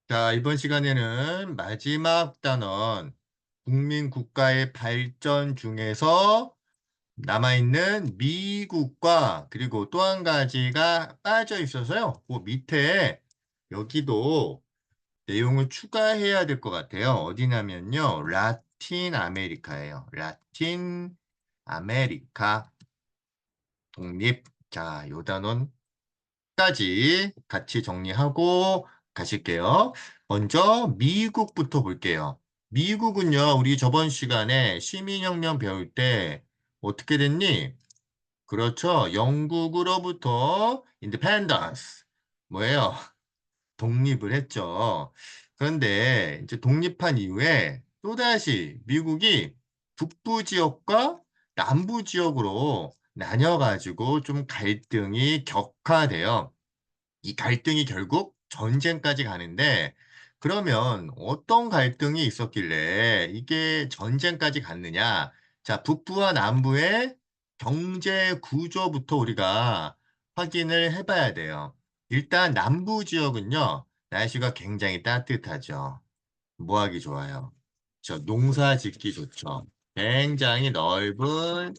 자, 이번 시간에는 마지막 단원, 국민 국가의 발전 중에서 남아있는 미국과 그리고 또 한 가지가 빠져 있어서요. 그 밑에 여기도 내용을 추가해야 될 것 같아요. 어디냐면요. 라틴 아메리카예요. 라틴 아메리카 독립. 자, 요 단원 까지 같이 정리하고 가실게요. 먼저 미국부터 볼게요. 미국은요, 우리 저번 시간에 시민혁명 배울 때 어떻게 됐니? 그렇죠. 영국으로부터 인디펜던스. 뭐예요? 독립을 했죠. 그런데 이제 독립한 이후에 또다시 미국이 북부 지역과 남부 지역으로 나뉘어가지고 좀 갈등이 격화돼요. 이 갈등이 결국 전쟁까지 가는데 그러면 어떤 갈등이 있었길래 이게 전쟁까지 갔느냐? 자, 북부와 남부의 경제 구조부터 우리가 확인을 해봐야 돼요. 일단 남부 지역은요, 날씨가 굉장히 따뜻하죠. 뭐 하기 좋아요? 저 농사 짓기 좋죠. 굉장히 넓은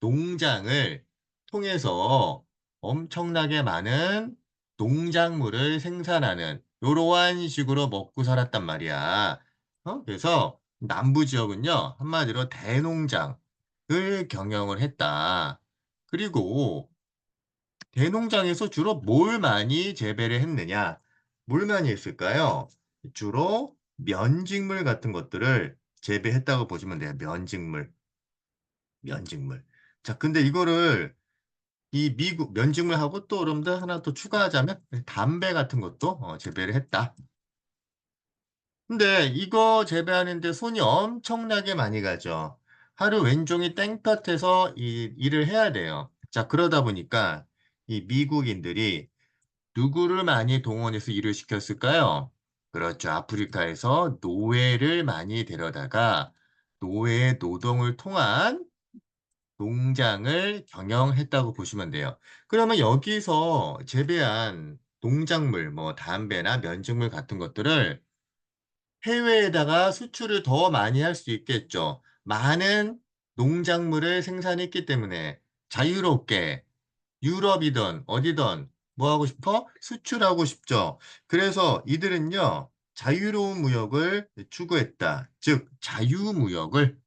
농장을 통해서 엄청나게 많은 농작물을 생산하는 이러한 식으로 먹고 살았단 말이야. 그래서 남부 지역은요, 한마디로 대농장을 경영을 했다. 그리고 대농장에서 주로 뭘 많이 재배를 했느냐? 뭘 많이 했을까요? 주로 면직물 같은 것들을 재배했다고 보시면 돼요. 면직물, 면직물. 자, 근데 이거를 이 미국 면직물하고 또 여러분들 하나 더 추가하자면 담배 같은 것도 재배를 했다. 근데 이거 재배하는데 손이 엄청나게 많이 가죠. 하루 왼종일 땡볕에서 이 일을 해야 돼요. 자, 그러다 보니까 이 미국인들이 누구를 많이 동원해서 일을 시켰을까요? 그렇죠. 아프리카에서 노예를 많이 데려다가 노예 노동을 통한 농장을 경영했다고 보시면 돼요. 그러면 여기서 재배한 농작물, 뭐 담배나 면직물 같은 것들을 해외에다가 수출을 더 많이 할 수 있겠죠. 많은 농작물을 생산했기 때문에 자유롭게 유럽이든 어디든 뭐 하고 싶어? 수출하고 싶죠. 그래서 이들은요, 자유로운 무역을 추구했다. 즉, 자유무역을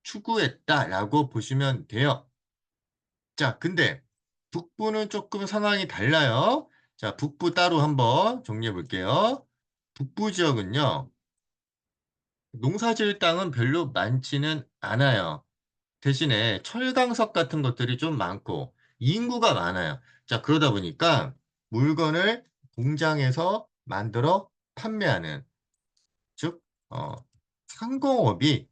추구했다라고 보시면 돼요. 자, 근데 북부는 조금 상황이 달라요. 자, 북부 따로 한번 정리해 볼게요. 북부 지역은요, 농사지을 땅은 별로 많지는 않아요. 대신에 철강석 같은 것들이 좀 많고 인구가 많아요. 자, 그러다 보니까 물건을 공장에서 만들어 판매하는, 즉, 상공업이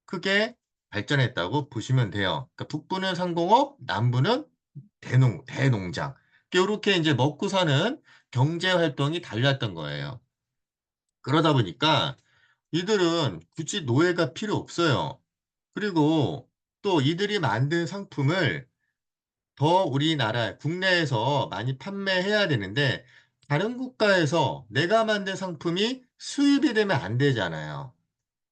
크게 발전했다고 보시면 돼요. 그러니까 북부는 상공업, 남부는 대농장. 이렇게 이제 먹고 사는 경제 활동이 달랐던 거예요. 그러다 보니까 이들은 굳이 노예가 필요 없어요. 그리고 또 이들이 만든 상품을 더 우리나라 국내에서 많이 판매해야 되는데 다른 국가에서 내가 만든 상품이 수입이 되면 안 되잖아요.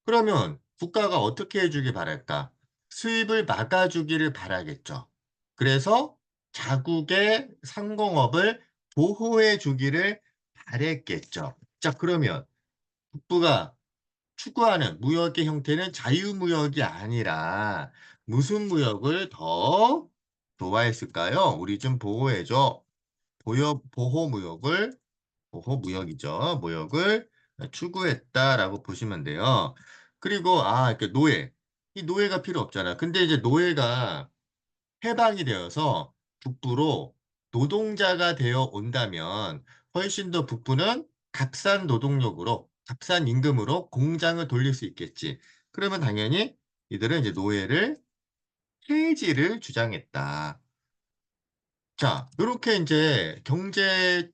그러면 국가가 어떻게 해주길 바랄까? 수입을 막아주기를 바라겠죠. 그래서 자국의 상공업을 보호해 주기를 바랬겠죠. 자, 그러면 북부가 추구하는 무역의 형태는 자유무역이 아니라 무슨 무역을 더 좋아했을까요? 우리 좀 보호해줘. 보호무역을 보호무역이죠. 무역을 추구했다라고 보시면 돼요. 그리고 이렇게 노예. 이 노예가 필요 없잖아. 근데 이제 노예가 해방이 되어서 북부로 노동자가 되어 온다면 훨씬 더 북부는 값싼 노동력으로, 값싼 임금으로 공장을 돌릴 수 있겠지. 그러면 당연히 이들은 이제 노예를 폐지를 주장했다. 자, 이렇게 이제 경제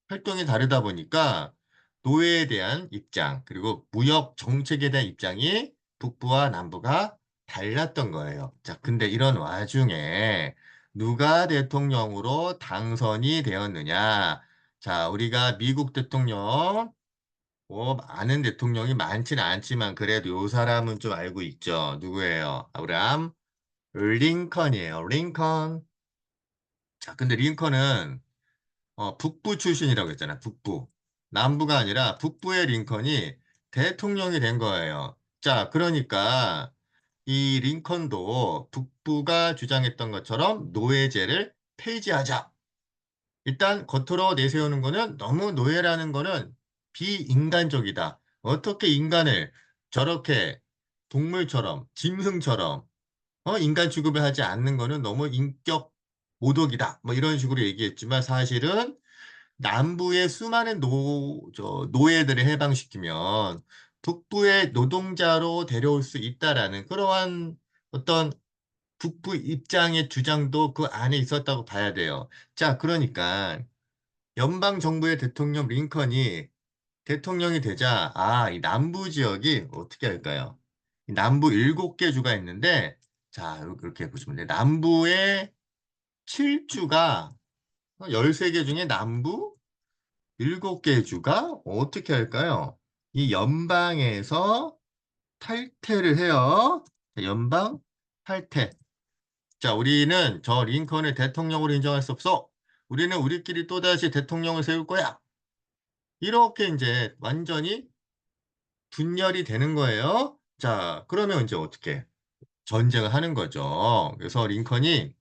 활동이 다르다 보니까 노예에 대한 입장, 그리고 무역 정책에 대한 입장이 북부와 남부가 달랐던 거예요. 자, 근데 이런 와중에 누가 대통령으로 당선이 되었느냐? 자, 우리가 미국 대통령, 뭐, 아는 대통령이 많지는 않지만 그래도 요 사람은 좀 알고 있죠. 누구예요? 아브라함 링컨이에요. 링컨. 자, 근데 링컨은 북부 출신이라고 했잖아. 북부. 남부가 아니라 북부의 링컨이 대통령이 된 거예요. 자, 그러니까 이 링컨도 북부가 주장했던 것처럼 노예제를 폐지하자. 일단 겉으로 내세우는 거는 너무 노예라는 거는 비인간적이다. 어떻게 인간을 저렇게 동물처럼, 짐승처럼 인간 취급을 하지 않는 거는 너무 인격 모독이다. 뭐 이런 식으로 얘기했지만 사실은 남부의 수많은 노예들을 해방시키면 북부의 노동자로 데려올 수 있다라는 그러한 어떤 북부 입장의 주장도 그 안에 있었다고 봐야 돼요. 자, 그러니까 연방 정부의 대통령 링컨이 대통령이 되자 이 남부 지역이 어떻게 할까요? 이 남부 7개 주가 있는데 자, 이렇게 보시면 돼요. 남부의 7주가 13개 중에 남부 7개 주가 어떻게 할까요? 이 연방에서 탈퇴를 해요. 자, 연방 탈퇴. 자, 우리는 저 링컨을 대통령으로 인정할 수 없어. 우리는 우리끼리 또다시 대통령을 세울 거야. 이렇게 이제 완전히 분열이 되는 거예요. 자, 그러면 이제 어떻게? 전쟁을 하는 거죠. 그래서 링컨이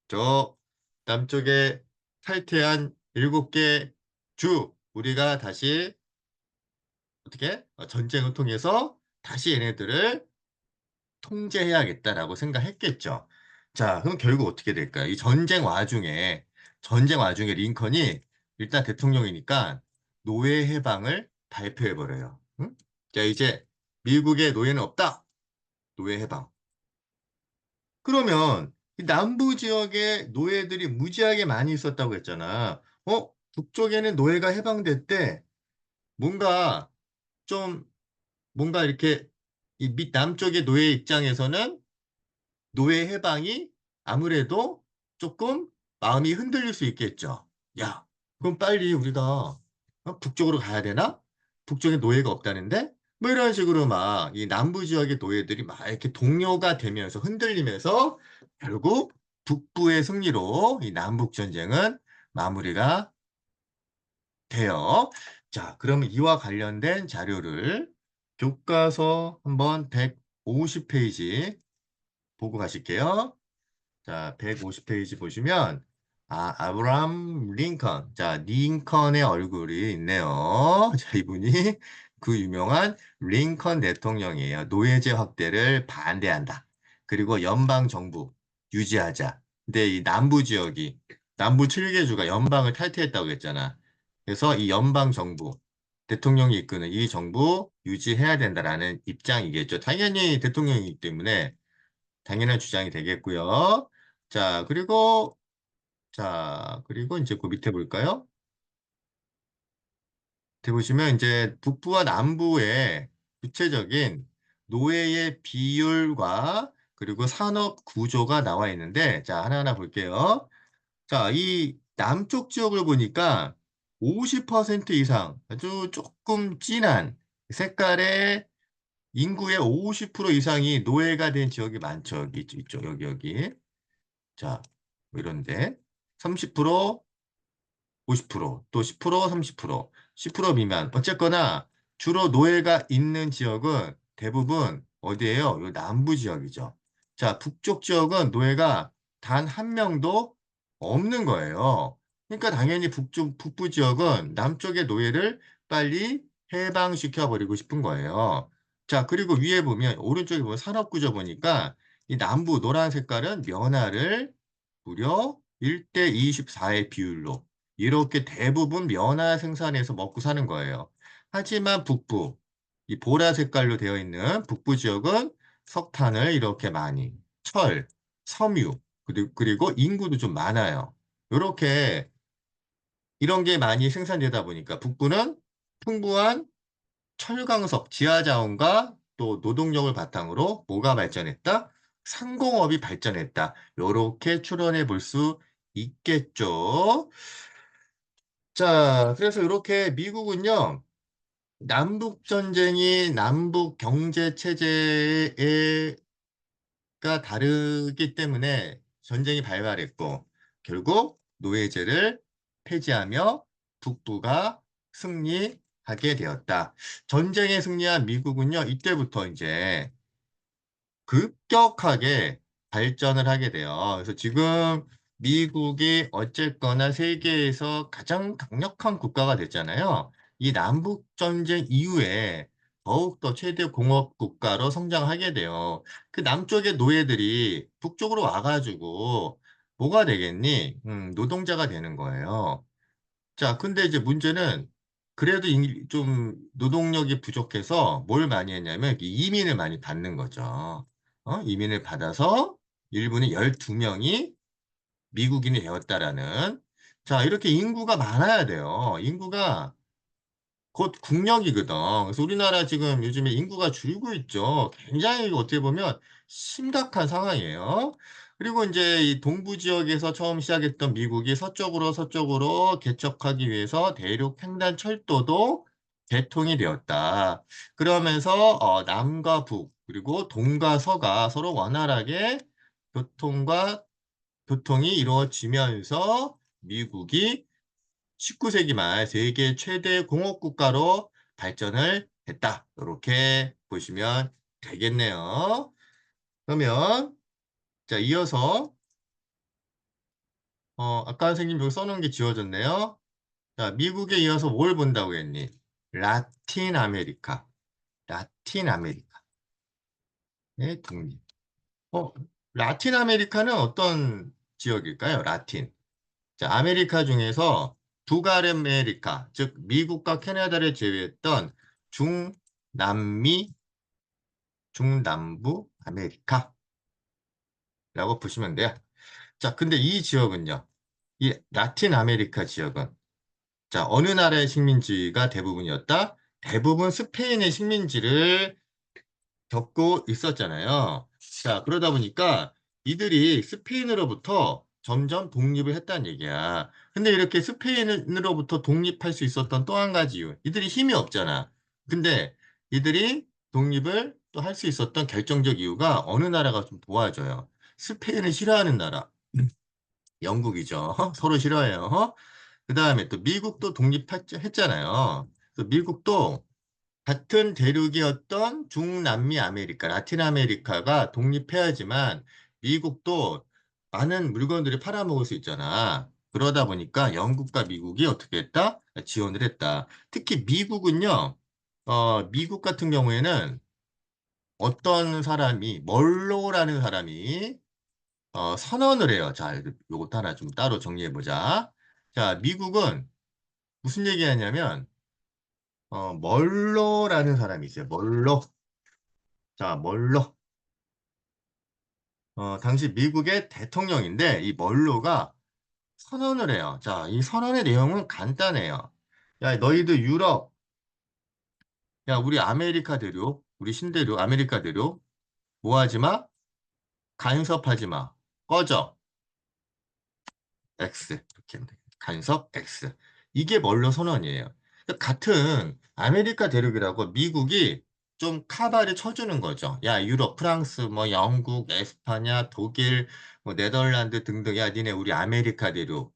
저 남쪽에 탈퇴한 7개 주, 우리가 다시 어떻게? 전쟁을 통해서 다시 얘네들을 통제해야겠다라고 생각했겠죠. 자, 그럼 결국 어떻게 될까요? 이 전쟁 와중에 링컨이 일단 대통령이니까 노예 해방을 발표해버려요. 응? 자, 이제 미국의 노예는 없다. 노예 해방. 그러면 이 남부 지역에 노예들이 무지하게 많이 있었다고 했잖아. 북쪽에는 노예가 해방됐대. 뭔가 좀 뭔가 이렇게 이 남쪽의 노예 입장에서는 노예 해방이 아무래도 조금 마음이 흔들릴 수 있겠죠. 야, 그럼 빨리 우리가 북쪽으로 가야 되나? 북쪽에 노예가 없다는데? 뭐 이런 식으로 막 이 남부 지역의 노예들이 막 이렇게 동요가 되면서 흔들리면서 결국 북부의 승리로 이 남북 전쟁은 마무리가 돼요. 자, 그러면 이와 관련된 자료를 교과서 한번 150페이지 보고 가실게요. 자, 150페이지 보시면, 아브라함 링컨. 자, 링컨의 얼굴이 있네요. 자, 이분이 그 유명한 링컨 대통령이에요. 노예제 확대를 반대한다. 그리고 연방정부 유지하자. 근데 이 남부 지역이, 남부 7개주가 연방을 탈퇴했다고 했잖아. 그래서 이 연방정부, 대통령이 이끄는 이 정부 유지해야 된다라는 입장이겠죠. 당연히 대통령이기 때문에 당연한 주장이 되겠고요. 자, 그리고 이제 그 밑에 볼까요? 밑에 보시면 이제 북부와 남부의 구체적인 노예의 비율과 그리고 산업 구조가 나와 있는데, 자, 하나하나 볼게요. 자, 이 남쪽 지역을 보니까 50% 이상 아주 조금 진한 색깔의 인구의 50% 이상이 노예가 된 지역이 많죠. 여기 있죠. 여기. 자, 뭐 이런데 30%, 50%, 또 10%, 30%, 10% 미만. 어쨌거나 주로 노예가 있는 지역은 대부분 어디예요? 요 남부 지역이죠. 자, 북쪽 지역은 노예가 단 한 명도 없는 거예요. 그러니까 당연히 북부 지역은 남쪽의 노예를 빨리 해방시켜 버리고 싶은 거예요. 자, 그리고 위에 보면 오른쪽에 보면 산업구조 보니까 이 남부 노란 색깔은 면화를 무려 1대 24의 비율로 이렇게 대부분 면화 생산해서 먹고 사는 거예요. 하지만 북부, 이 보라 색깔로 되어 있는 북부 지역은 석탄을 이렇게 많이, 철, 섬유, 그리고 인구도 좀 많아요. 이렇게 이런 게 많이 생산되다 보니까 북부는 풍부한 철강석, 지하자원과 또 노동력을 바탕으로 뭐가 발전했다? 상공업이 발전했다. 이렇게 추론해 볼 수 있겠죠. 자, 그래서 이렇게 미국은요, 남북 전쟁이 남북 경제 체제가 다르기 때문에 전쟁이 발발했고, 결국 노예제를 폐지하며 북부가 승리하게 되었다. 전쟁에 승리한 미국은요, 이때부터 이제 급격하게 발전을 하게 돼요. 그래서 지금 미국이 어쨌거나 세계에서 가장 강력한 국가가 됐잖아요. 이 남북 전쟁 이후에 더욱더 최대 공업 국가로 성장하게 돼요. 그 남쪽의 노예들이 북쪽으로 와가지고 뭐가 되겠니? 노동자가 되는 거예요. 자, 근데 이제 문제는 그래도 좀 노동력이 부족해서 뭘 많이 했냐면 이민을 많이 받는 거죠. 이민을 받아서 일본의 12명이 미국인이 되었다라는. 자, 이렇게 인구가 많아야 돼요. 인구가 곧 국력이거든. 그래서 우리나라 지금 요즘에 인구가 줄고 있죠. 굉장히 어떻게 보면 심각한 상황이에요. 그리고 이제 이 동부 지역에서 처음 시작했던 미국이 서쪽으로 개척하기 위해서 대륙 횡단 철도도 개통이 되었다. 그러면서 남과 북 그리고 동과 서가 서로 원활하게 교통이 이루어지면서 미국이 19세기 말 세계 최대 공업 국가로 발전을 했다. 이렇게 보시면 되겠네요. 그러면 자 이어서 아까 선생님 여기 써놓은 게 지워졌네요. 자 미국에 이어서 뭘 본다고 했니? 라틴 아메리카. 라틴 아메리카의 독립. 어, 라틴 아메리카는 어떤 지역일까요? 라틴. 자, 아메리카 중에서 북아메리카, 즉 미국과 캐나다를 제외했던 중남미, 중남부 아메리카라고 보시면 돼요. 자, 근데 이 지역은요. 이 라틴 아메리카 지역은 자, 어느 나라의 식민지가 대부분이었다? 대부분 스페인의 식민지를 겪고 있었잖아요. 자, 그러다 보니까 이들이 스페인으로부터 점점 독립을 했다는 얘기야. 근데 이렇게 스페인으로부터 독립할 수 있었던 또 한 가지 이유. 이들이 힘이 없잖아. 근데 이들이 독립을 또 할 수 있었던 결정적 이유가 어느 나라가 좀 도와줘요. 스페인을 싫어하는 나라. 영국이죠. 서로 싫어해요. 그 다음에 또 미국도 독립했잖아요. 미국도 같은 대륙이었던 중남미 아메리카, 라틴 아메리카가 독립해야지만 미국도 많은 물건들을 팔아먹을 수 있잖아. 그러다 보니까 영국과 미국이 어떻게 했다? 지원을 했다. 특히 미국은요, 미국 같은 경우에는 어떤 사람이, 멀로라는 사람이 선언을 해요. 자, 요것도 하나 좀 따로 정리해보자. 자, 미국은 무슨 얘기 하냐면, 멀로라는 사람이 있어요. 멀로. 자, 멀로. 당시 미국의 대통령인데 이 멀로가 선언을 해요. 자, 이 선언의 내용은 간단해요. 야, 너희들 유럽, 야, 우리 아메리카 대륙, 우리 신대륙, 아메리카 대륙, 뭐 하지 마? 간섭하지 마. 꺼져. X. 이렇게 하면 돼. 간섭 X. 이게 멀로 선언이에요. 그러니까 같은 아메리카 대륙이라고 미국이 좀 카바를 쳐주는 거죠. 야, 유럽, 프랑스, 뭐 영국, 에스파냐, 독일, 뭐 네덜란드 등등. 야, 니네 우리 아메리카 대륙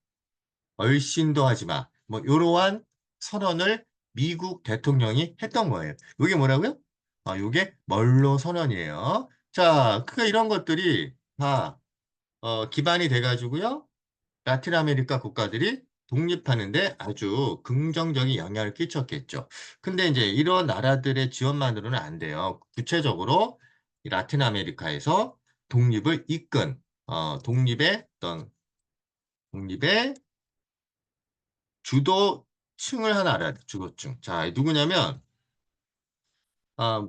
얼씬도 하지 마. 뭐 이러한 선언을 미국 대통령이 했던 거예요. 이게 뭐라고요? 이게 멀로 선언이에요. 자, 그러니까 이런 것들이 다 기반이 돼가지고요. 라틴 아메리카 국가들이 독립하는데 아주 긍정적인 영향을 끼쳤겠죠. 근데 이제 이런 나라들의 지원만으로는 안 돼요. 구체적으로 이 라틴 아메리카에서 독립을 이끈 독립의 주도층을 하나 알아야 돼. 주도층. 자, 누구냐면 아,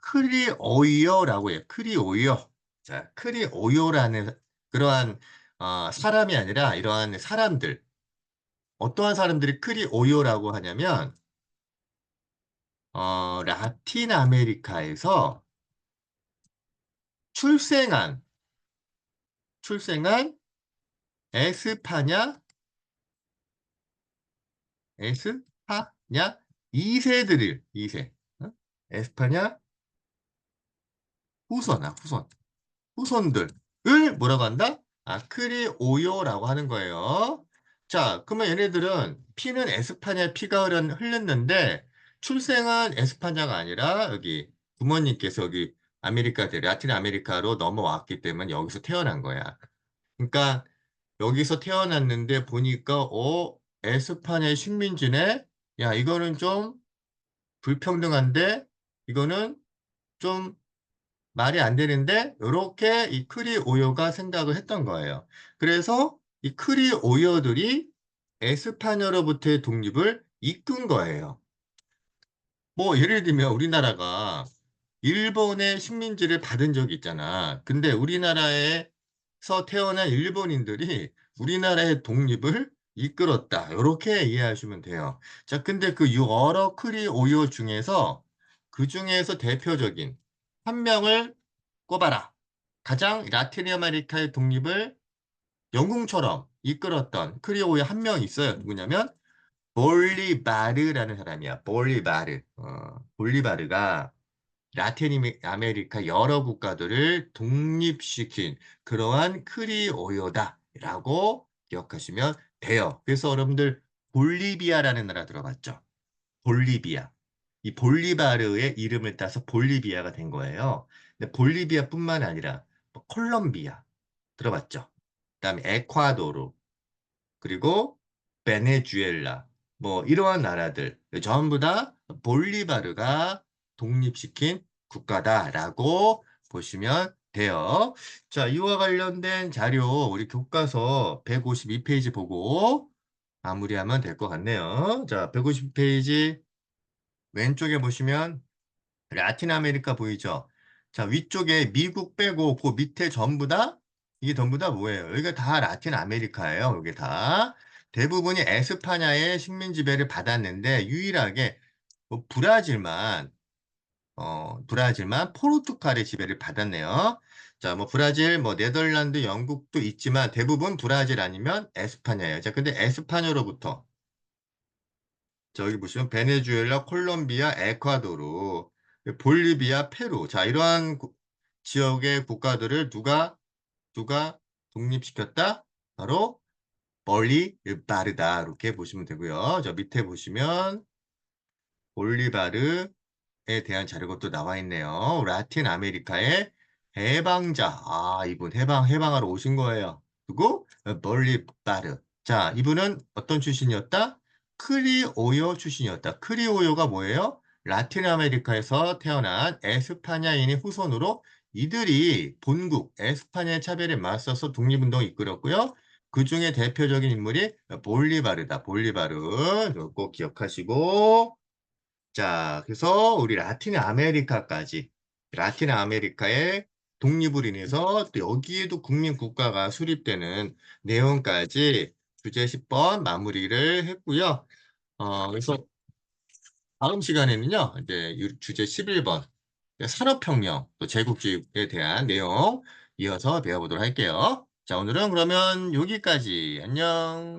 크리오이어라고 해요. 크리오이어. 자, 크리오이어라는 그러한 사람이 아니라 이러한 사람들. 어떠한 사람들이 크리오이어라고 하냐면 라틴 아메리카에서 출생한 출생한 에스파냐 에스파냐 2세들을 2세. 어? 에스파냐 후손. 후손들을 뭐라고 한다? 크리오요라고 하는 거예요. 자, 그러면 얘네들은 피는 에스파냐 피가 흘렀는데 출생은 에스파냐가 아니라 여기 부모님께서 여기 라틴 아메리카로 넘어왔기 때문에 여기서 태어난 거야. 그러니까 여기서 태어났는데 보니까 에스파냐의 식민지네. 야, 이거는 좀 불평등한데 이거는 좀 말이 안 되는데 이렇게 이 크리오요가 생각을 했던 거예요. 그래서 이 크리오요들이 에스파냐로부터의 독립을 이끈 거예요. 뭐 예를 들면 우리나라가 일본의 식민지를 받은 적이 있잖아. 근데 우리나라에서 태어난 일본인들이 우리나라의 독립을 이끌었다. 이렇게 이해하시면 돼요. 자, 근데 그 여러 크리오요 중에서 그 중에서 대표적인 한 명을 꼽아라. 가장 라틴 아메리카의 독립을 영웅처럼 이끌었던 크리오의 한 명 있어요. 누구냐면 볼리바르라는 사람이야. 볼리바르. 볼리바르가 라틴 아메리카 여러 국가들을 독립시킨 그러한 크리오요다라고 기억하시면 돼요. 그래서 여러분들 볼리비아라는 나라 들어봤죠? 볼리비아. 이 볼리바르의 이름을 따서 볼리비아가 된 거예요. 근데 볼리비아뿐만 아니라 뭐 콜롬비아 들어봤죠? 그다음에 에콰도르 그리고 베네수엘라 뭐 이러한 나라들 전부 다 볼리바르가 독립시킨 국가다라고 보시면 돼요. 자, 이와 관련된 자료 우리 교과서 152페이지 보고 마무리하면 될 것 같네요. 자, 150페이지 왼쪽에 보시면 라틴 아메리카 보이죠? 자, 위쪽에 미국 빼고 그 밑에 전부 다 이게 전부 다 뭐예요? 여기가 다 라틴 아메리카예요. 여기 다. 대부분이 에스파냐의 식민 지배를 받았는데 유일하게 뭐 브라질만 포르투갈의 지배를 받았네요. 자, 뭐 브라질, 뭐 네덜란드, 영국도 있지만 대부분 브라질 아니면 에스파냐예요. 자, 근데 에스파냐로부터 저기 보시면 베네수엘라, 콜롬비아, 에콰도르, 볼리비아, 페루. 자, 이러한 지역의 국가들을 누가 독립시켰다? 바로 볼리바르다. 이렇게 보시면 되고요. 저 밑에 보시면 볼리바르에 대한 자료가 또 나와 있네요. 라틴 아메리카의 해방자. 아, 이분 해방하러 오신 거예요. 그리고 볼리바르. 자, 이분은 어떤 출신이었다? 크리오요 출신이었다. 크리오요가 뭐예요? 라틴 아메리카에서 태어난 에스파냐인의 후손으로 이들이 본국 에스파냐의 차별에 맞서서 독립운동을 이끌었고요. 그 중에 대표적인 인물이 볼리바르다. 볼리바르. 이거 꼭 기억하시고 자, 그래서 우리 라틴 아메리카의 독립을 인해서 또 여기에도 국민 국가가 수립되는 내용까지 주제 10번 마무리를 했고요. 그래서 다음 시간에는요, 이제 주제 11번 산업혁명, 또 제국주의에 대한 내용 이어서 배워보도록 할게요. 자, 오늘은 그러면 여기까지. 안녕.